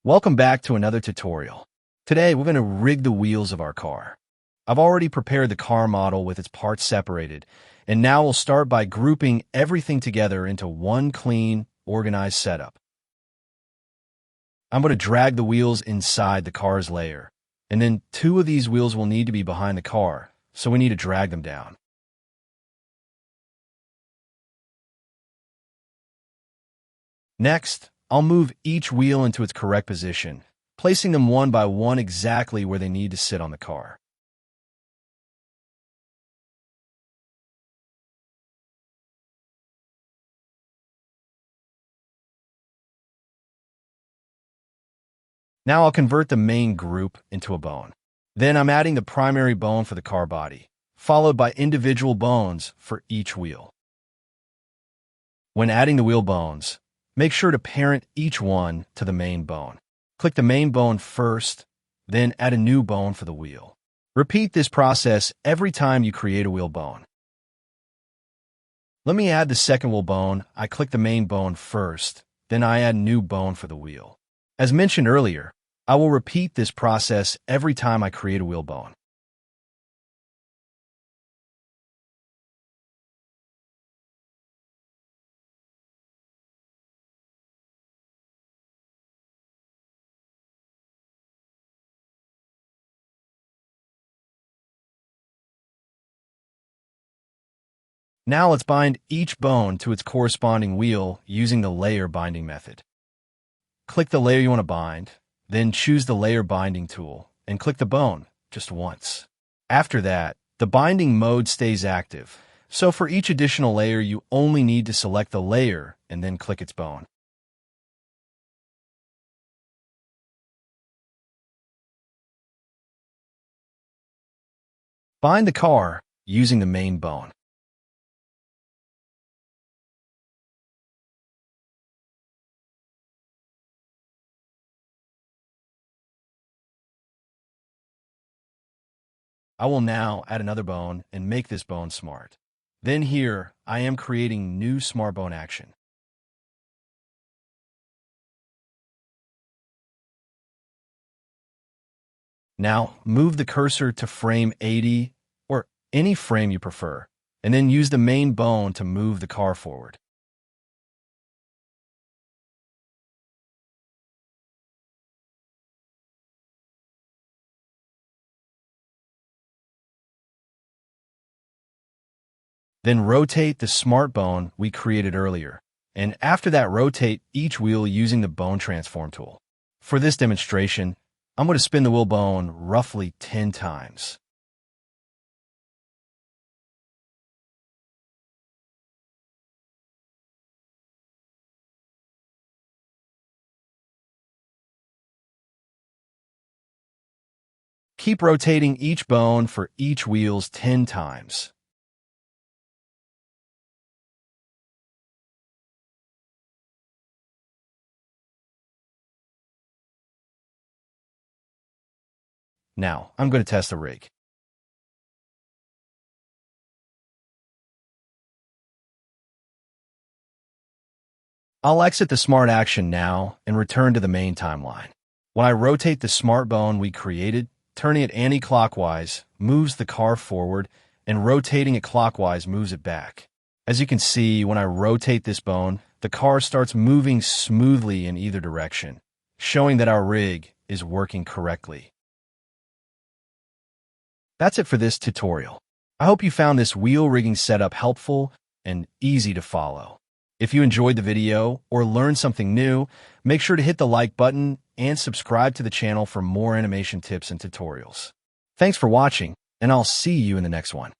Welcome back to another tutorial. Today, we're going to rig the wheels of our car. I've already prepared the car model with its parts separated, and now we'll start by grouping everything together into one clean, organized setup. I'm going to drag the wheels inside the car's layer, and then two of these wheels will need to be behind the car, so we need to drag them down. Next, I'll move each wheel into its correct position, placing them one by one exactly where they need to sit on the car. Now I'll convert the main group into a bone. Then I'm adding the primary bone for the car body, followed by individual bones for each wheel. When adding the wheel bones, make sure to parent each one to the main bone. Click the main bone first, then add a new bone for the wheel. Repeat this process every time you create a wheel bone. Let me add the second wheel bone. I click the main bone first, then I add a new bone for the wheel. As mentioned earlier, I will repeat this process every time I create a wheel bone. Now let's bind each bone to its corresponding wheel using the layer binding method. Click the layer you want to bind, then choose the layer binding tool and click the bone just once. After that, the binding mode stays active, so for each additional layer you only need to select the layer and then click its bone. Bind the car using the main bone. I will now add another bone and make this bone smart. Then here, I am creating new smart bone action. Now, move the cursor to frame 80 or any frame you prefer, and then use the main bone to move the car forward. Then rotate the smart bone we created earlier, and after that rotate each wheel using the bone transform tool. For this demonstration, I'm going to spin the wheel bone roughly 10 times. Keep rotating each bone for each wheels 10 times. Now, I'm going to test the rig. I'll exit the smart action now and return to the main timeline. When I rotate the smart bone we created, turning it anti-clockwise moves the car forward, and rotating it clockwise moves it back. As you can see, when I rotate this bone, the car starts moving smoothly in either direction, showing that our rig is working correctly. That's it for this tutorial. I hope you found this wheel rigging setup helpful and easy to follow. If you enjoyed the video or learned something new, make sure to hit the like button and subscribe to the channel for more animation tips and tutorials. Thanks for watching, and I'll see you in the next one.